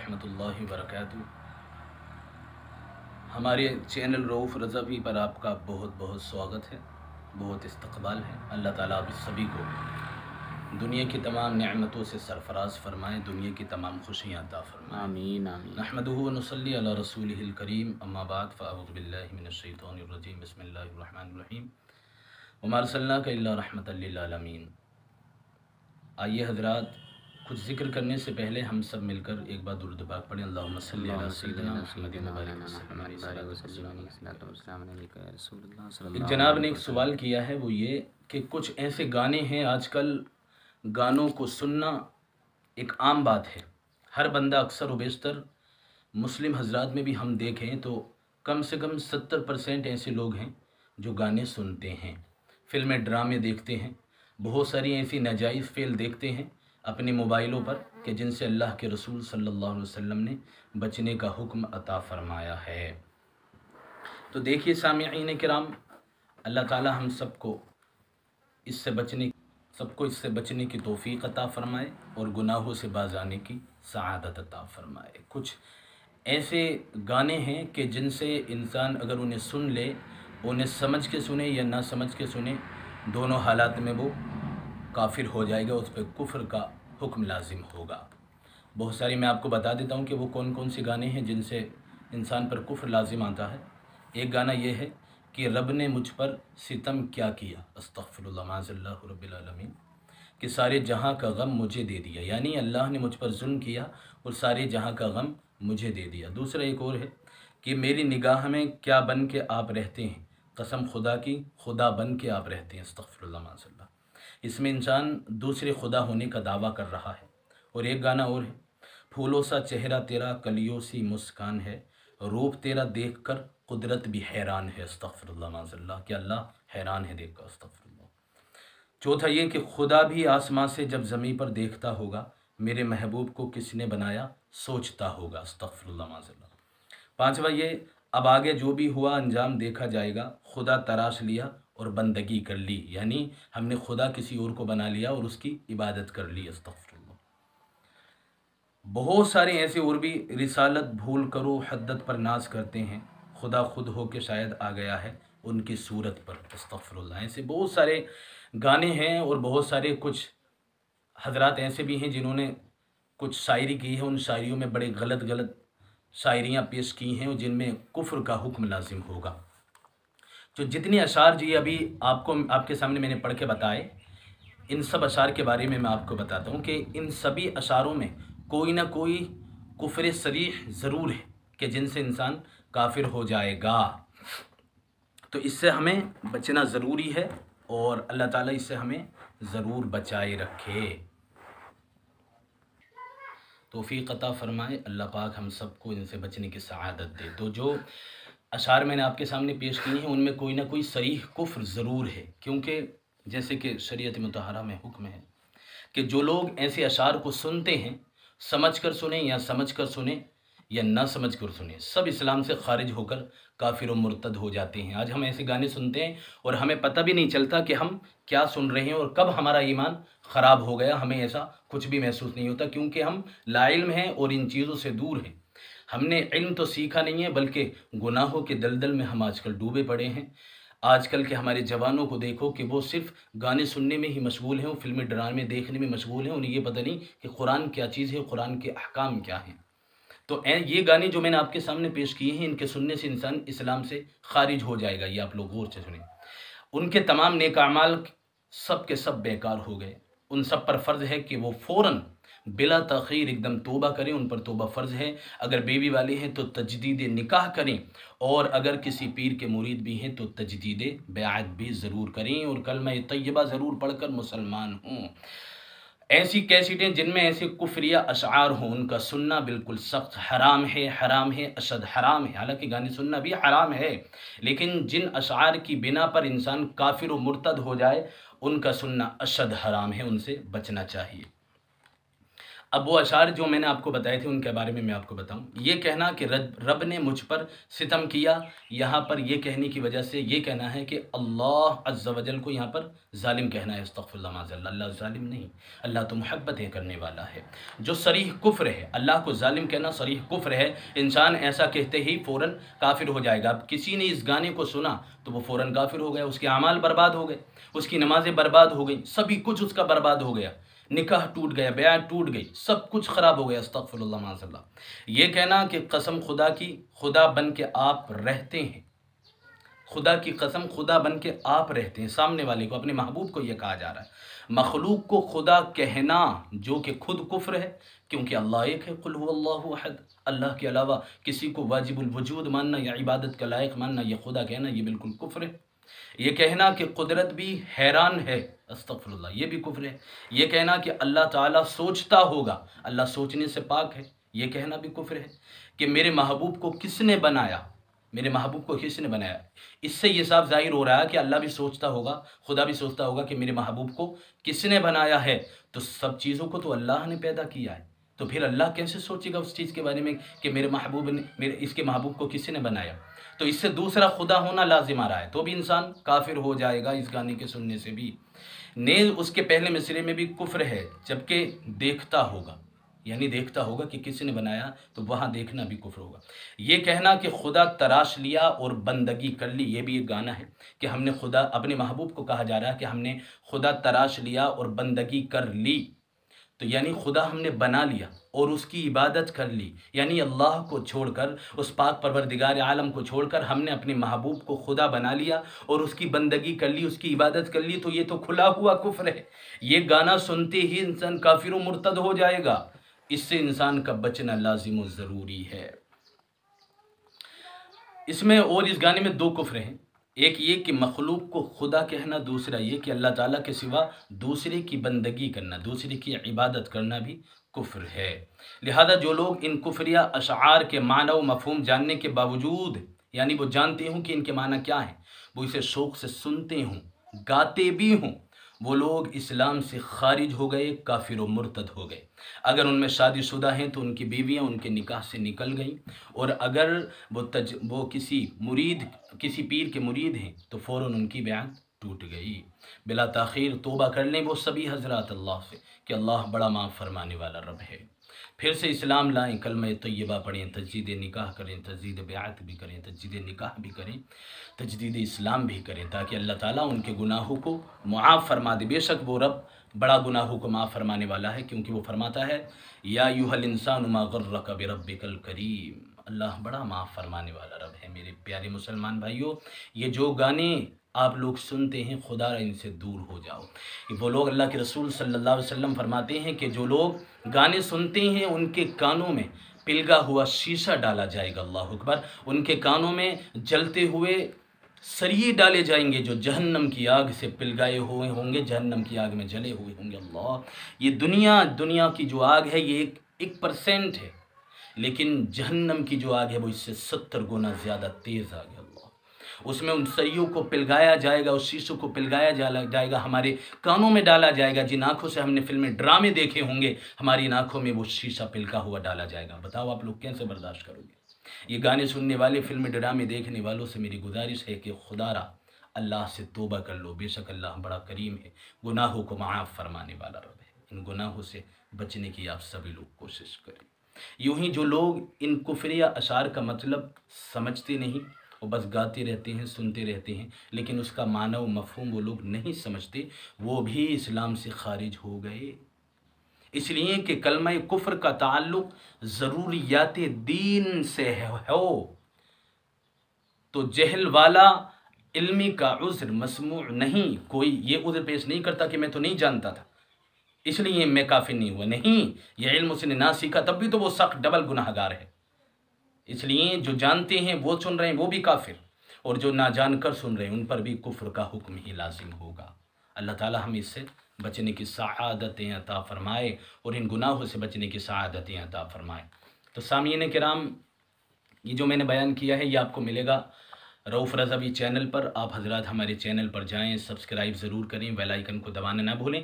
रहमतुल्लाहि व बरकातुहू। हमारे चैनल रऊफ़ रज़वी पर आपका बहुत बहुत स्वागत है, बहुत इस्तक़बाल है। अल्लाह ताला आप सभी को दुनिया की तमाम नेमतों से सरफ़राज़ फ़रमाएँ, दुनिया की तमाम खुशियाँ अता फ़रमाएँ। आमीन आमीन। नहमदुहु व नुसल्ली अला रसूलिहिल करीम, अम्मा बाद फ़अऊज़ु बिल्लाहि मिनश शैतानिर रजीम, बिस्मिल्लाहिर रहमानिर रहीम, वमा अर्सलनाका इल्ला रहमतल लिल आलमीन। आइए हज़रात, कुछ ज़िक्र करने से पहले हम सब मिलकर एक बार दुरूद पाक पढ़ें। अल्लाहुम्मा सल्लि अला सय्यिदिना मुहम्मदिन व बारिक वसल्लम अलैहि वसल्लम। एक जनाब ने एक सवाल किया है, वो ये कि कुछ ऐसे गाने हैं, आजकल गानों को सुनना एक आम बात है। हर बंदा अक्सर व बेशतर मुस्लिम हज़रात में भी हम देखें तो कम से कम 70% ऐसे लोग हैं जो गाने सुनते हैं, फ़िल्में ड्रामे देखते हैं, बहुत सारी ऐसी नाजायज़ फ़िल्म देखते हैं अपने मोबाइलों पर कि जिनसे अल्लाह के रसूल सल्लल्लाहु अलैहि वसल्लम ने बचने का हुक्म अता फ़रमाया है। तो देखिए सामिईन किराम, अल्लाह ताला हम सबको इससे बचने की तौफ़ीक़ अता फ़रमाए और गुनाहों से बाज़ आने की सआदत अता फ़रमाए। कुछ ऐसे गाने हैं कि जिनसे इंसान अगर उन्हें सुन ले, उन्हें समझ के सुने या ना समझ के सुने, दोनों हालात में वो काफिर हो जाएगा, उस पर कुफ्र का हुक्म लाजिम होगा। बहुत सारी मैं आपको बता देता हूँ कि वो कौन कौन से गाने हैं जिनसे इंसान पर कुफ्र लाजिम आता है। एक गाना ये है कि रब ने मुझ पर सितम क्या किया, अस्तग़फिरुल्लाह माज़ल्लाहु रब्बिल आलमीन, कि सारे जहाँ का गम मुझे दे दिया, यानी अल्लाह ने मुझ पर जुल्म किया और सारे जहाँ का गम मुझे दे दिया। दूसरा एक और है कि मेरी निगाह में क्या बन के आप रहते हैं, कसम खुदा की खुदा बन के आप रहते हैं, अस्तग़फिरुल्लाह माज़ल्लाह। इसमें इंसान दूसरे खुदा होने का दावा कर रहा है। और एक गाना और है, फूलों सा चेहरा तेरा कलियों सी मुस्कान है, रूप तेरा देखकर कुदरत भी हैरान है, अस्तग़फिरुल्लाह माज़ल्लाह, कि अल्लाह हैरान है देखकर, अस्तग़फिरुल्लाह। चौथा ये कि खुदा भी आसमां से जब ज़मीन पर देखता होगा, मेरे महबूब को किसने बनाया सोचता होगा, अस्तग़फिरुल्लाह माज़ल्लाह। पांचवा ये, अब आगे जो भी हुआ अंजाम देखा जाएगा, खुदा तराश लिया और बंदगी कर ली, यानी हमने खुदा किसी और को बना लिया और उसकी इबादत कर ली, अस्तग़फिरुल्लाह। बहुत सारे ऐसे और भी, रिसालत भूल करो हद्दत पर नाज करते हैं, खुदा खुद हो के शायद आ गया है उनकी सूरत पर, अस्तग़फिरुल्लाह। ऐसे बहुत सारे गाने हैं और बहुत सारे कुछ हजरात ऐसे भी हैं जिन्होंने कुछ शायरी की है, उन शायरियों में बड़े गलत गलत शायरियाँ पेश की हैं और जिनमें कुफ्र का हुक्म लाजिम होगा। जो जितने अशार जी अभी आपके सामने मैंने पढ़ के बताए, इन सब अशार के बारे में मैं आपको बताता हूँ कि इन सभी अशारों में कोई ना कोई कुफ्र सरीह ज़रूर है कि जिनसे इंसान काफिर हो जाएगा। तो इससे हमें बचना ज़रूरी है और अल्लाह ताला इससे हमें ज़रूर बचाए रखे, तौफ़ीक़ अता फ़रमाए। अल्लाह पाक हम सबको इनसे बचने की सआदत दे। तो जो अशार मैंने आपके सामने पेश किए हैं उनमें कोई ना कोई सरीह कुफ्र ज़रूर है, क्योंकि जैसे कि शरीयत मुतहरा में हुक्म है कि जो लोग ऐसे अशार को सुनते हैं, समझ कर सुने या समझ कर सुने या ना समझ कर सुने, सब इस्लाम से खारिज होकर काफिर और मुर्तद हो जाते हैं। आज हम ऐसे गाने सुनते हैं और हमें पता भी नहीं चलता कि हम क्या सुन रहे हैं और कब हमारा ईमान ख़राब हो गया, हमें ऐसा कुछ भी महसूस नहीं होता, क्योंकि हम लाइल्म हैं और इन चीज़ों से दूर हैं। हमने इल्म तो सीखा नहीं है, बल्कि गुनाहों के दलदल में हम आजकल डूबे पड़े हैं। आजकल के हमारे जवानों को देखो कि वो सिर्फ गाने सुनने में ही मशगूल हैं, वो फिल्में ड्रामे देखने में मशगूल हैं, उन्हें ये पता नहीं कि कुरान क्या चीज़ है, कुरान के अहकाम क्या हैं। तो ये गाने जो मैंने आपके सामने पेश किए हैं, इनके सुनने से इंसान इस्लाम से खारिज हो जाएगा, ये आप लोग गौर से सुने। उनके तमाम नेक अमाल सब के सब बेकार हो गए। उन सब पर फ़र्ज़ है कि वो फ़ौरन बिला तख़ीर एकदम तौबा करें, उन पर तौबा फ़र्ज़ है। अगर बेबी वाले हैं तो तजदीद निकाह करें, और अगर किसी पीर के मुरीद भी हैं तो तजदीद बैअत भी ज़रूर करें और कलमा तय्यबा ज़रूर पढ़कर मुसलमान हों। ऐसी कैसेटें जिनमें ऐसे कुफ्रिया अशआर हों, उनका सुनना बिल्कुल सख्त हराम है, हराम है, अशद हराम है। हालांकि गाने सुनना भी हराम है, लेकिन जिन अशआर की बिना पर इंसान काफिर व मुर्तद हो जाए, उनका सुनना अशद हराम है, उनसे बचना चाहिए। अब वो अशार जो मैंने आपको बताए थे उनके बारे में मैं आपको बताऊं। ये कहना कि रब ने मुझ पर सितम किया, यहाँ पर ये कहने की वजह से ये कहना है कि अल्लाह अज़्ज़ व जल को यहाँ पर जालिम कहना है। अस्तग़फ़िरुल्लाह माज़ल्लाह, अल्लाह जालिम नहीं, अल्लाह तो मोहब्बतें करने वाला है। जो सरीह कुफ्र है, अल्लाह को जालिम कहना सरीह कुफ्र है। इंसान ऐसा कहते ही फ़ौरन काफिर हो जाएगा। अब किसी ने इस गाने को सुना तो वो फ़ौरन काफिर हो गया, उसके अमाल बर्बाद हो गए, उसकी नमाज़ें बर्बाद हो गई, सभी कुछ उसका बर्बाद हो गया, निकाह टूट गया, बयान टूट गई, सब कुछ खराब हो गया। अस्तग़फ़िरुल्लाह माज़ल्लाह। ये कहना कि कसम खुदा की, खुदा बन के आप रहते हैं, खुदा की कसम खुदा बन के आप रहते हैं, सामने वाले को, अपने महबूब को ये कहा जा रहा है। मखलूक को खुदा कहना जो कि खुद कुफ्र है, क्योंकि अल्लाह एक है, कुल हुवल्लाहु अहद, अल्लाह के अलावा किसी को वाजिबुल वजूद मानना या इबादत का लायक मानना, ये खुदा कहना, ये बिल्कुल कुफ्र है। ये कहना कि कुदरत भी हैरान है, अस्तग़फ़िरुल्लाह, ये भी कुफ्र है। ये कहना कि अल्लाह ताला सोचता होगा, अल्लाह सोचने से पाक है, ये कहना भी कुफ्र है। कि मेरे महबूब को किसने बनाया, मेरे महबूब को किसने बनाया, इससे ये साफ जाहिर हो रहा है कि अल्लाह भी सोचता होगा, खुदा भी सोचता होगा कि मेरे महबूब को किसने बनाया है। तो सब चीज़ों को तो अल्लाह ने पैदा किया है, तो फिर अल्लाह कैसे सोचेगा उस चीज़ के बारे में कि मेरे महबूब ने, मेरे इसके महबूब को किसी ने बनाया। तो इससे दूसरा खुदा होना लाजिम आ रहा है, तो भी इंसान काफिर हो जाएगा इस गाने के सुनने से भी। नेज़ उसके पहले मिसरे में भी कुफ्र है, जबकि देखता होगा, यानी देखता होगा कि किसी ने बनाया, तो वहाँ देखना भी कुफ्र होगा। ये कहना कि खुदा तराश लिया और बंदगी कर ली, ये भी एक गाना है कि हमने खुदा, अपने महबूब को कहा जा रहा है कि हमने खुदा तराश लिया और बंदगी कर ली। तो यानी खुदा हमने बना लिया और उसकी इबादत कर ली, यानी अल्लाह को छोड़कर, उस पाक परवरदिगार आलम को छोड़कर हमने अपने महबूब को खुदा बना लिया और उसकी बंदगी कर ली, उसकी इबादत कर ली। तो ये तो खुला हुआ कुफ्र है। ये गाना सुनते ही इंसान काफिर व मुर्तद हो जाएगा। इससे इंसान का बचना लाजिम व ज़रूरी है। इसमें और इस गाने में दो कुफ्र हैं, एक ये कि मखलूक को खुदा कहना, दूसरा ये कि अल्लाह ताला के सिवा दूसरे की बंदगी करना, दूसरे की इबादत करना भी कुफ्र है। लिहाजा जो लोग इन कुफ्रिया अशार के माना व मफहूम जानने के बावजूद, यानी वो जानते हों कि इनके माना क्या है, वो इसे शौक़ से सुनते हों, गाते भी हों, वो लोग इस्लाम से खारिज हो गए, काफिर व मुर्तद हो गए। अगर उनमें शादीशुदा हैं तो उनकी बीवियां उनके निकाह से निकल गईं, और अगर वो किसी मुरीद, किसी पीर के मुरीद हैं तो फ़ौरन उनकी बयान टूट गई। बिला ताख़ीर तौबा कर लें वो सभी हजरात अल्लाह से कि अल्लाह बड़ा माफ़ फरमाने वाला रब है। फिर से इस्लाम लाएँ, कलमा तय्यबा पढ़ें, तजदीद निकाह करें, तजदीद बेअत भी करें, तजदीद निकाह भी करें, तजदीद इस्लाम भी करें, ताकि अल्लाह ताला उनके गुनाहों को मुआफ़ फरमा दे। बेशक वो रब बड़ा गुनाहों को माफ़ फरमाने वाला है, क्योंकि वो फरमाता है या अय्युहल इंसानु मा गर्रका बिरब्बिकल करीम, अल्लाह बड़ा माफ़ फरमाने वाला रब है। मेरे प्यारे मुसलमान भाइयों, ये जो गाने आप लोग सुनते हैं, खुदा इनसे दूर हो जाओ। वो लोग, अल्लाह के रसूल सल्लल्लाहु अलैहि वसल्लम फरमाते हैं कि जो लोग गाने सुनते हैं उनके कानों में पिलगा हुआ शीशा डाला जाएगा, अल्लाह अकबर, उनके कानों में जलते हुए सरिये डाले जाएंगे जो जहन्नम की आग से पिलगाए हुए होंगे, जहन्नम की आग में जले हुए होंगे। अल्लाह, ये दुनिया की जो आग है ये 1% है, लेकिन जहन्नम की जो आग है वो इससे 70 गुना ज़्यादा तेज़ आग है। अल्लाह, उसमें उन सरियों को पिलगाया जाएगा, उस शीशों को पिलगाया जाएगा, हमारे कानों में डाला जाएगा। जिन आँखों से हमने फिल्में ड्रामे देखे होंगे, हमारी आँखों में वो शीशा पिलका हुआ डाला जाएगा। बताओ आप लोग कैसे बर्दाश्त करोगे? ये गाने सुनने वाले, फिल्म ड्रामे देखने वालों से मेरी गुजारिश है कि खुदारा अल्लाह से तौबा कर लो। बेशक अल्लाह बड़ा करीम है, गुनाहों को माफ़ फरमाने वाला रब है। इन गुनाहों से बचने की आप सभी लोग कोशिश करें। यूं ही जो लोग इन कुफरिया अशार का मतलब समझते नहीं, वो बस गाते रहते हैं, सुनते रहते हैं, लेकिन उसका माना व मफहूम वो लोग नहीं समझते, वो भी इस्लाम से खारिज हो गए। इसलिए कि कलमा कुफ्र का ताल्लुक ज़रूरियात दीन से हो, तो जहल वाला इल्मी का उज़्र मसमू नहीं, कोई ये उज़्र पेश नहीं करता कि मैं तो नहीं जानता था इसलिए मैं काफिर नहीं हुआ। नहीं, ये इल्म उसने ना सीखा, तब भी तो वो सख्त डबल गुनाहगार है। इसलिए जो जानते हैं वो सुन रहे हैं वो भी काफिर, और जो ना जानकर सुन रहे हैं उन पर भी कुफ्र का हुक्म ही लाजिम होगा। अल्लाह ताला हमें इससे बचने की सआदतें अता फ़रमाए और इन गुनाहों से बचने की सआदतें अता फ़रमाए। तो सामीन किराम, ये जो मैंने बयान किया है ये आपको मिलेगा रऊफ़ रज़वी चैनल पर। आप हजरात हमारे चैनल पर जाएं, सब्सक्राइब ज़रूर करें, बेल आइकन को दबाना ना भूलें,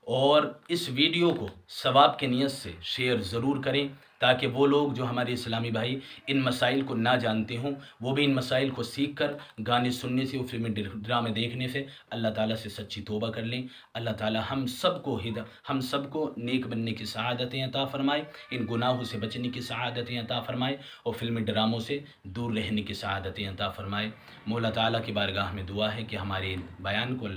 और इस वीडियो को सवाब की नीयत से शेयर ज़रूर करें, ताकि वो लोग जो हमारे इस्लामी भाई इन मसाइल को ना जानते हों, वो भी इन मसाइल को सीख कर गाने सुनने से और फिल्मी ड्रामे देखने से अल्लाह ताला से सच्ची तौबा कर लें। अल्लाह ताला हम सबको नेक बनने की सआदतें अता फ़रमाए, इन गुनाहों से बचने की सआदतें अता फ़रमाए और फिल्मी ड्रामों से दूर रहने की सआदतें अता फ़रमाए। मौला ताला की बारगाह में दुआ है कि हमारे इन बयान को अल्लाह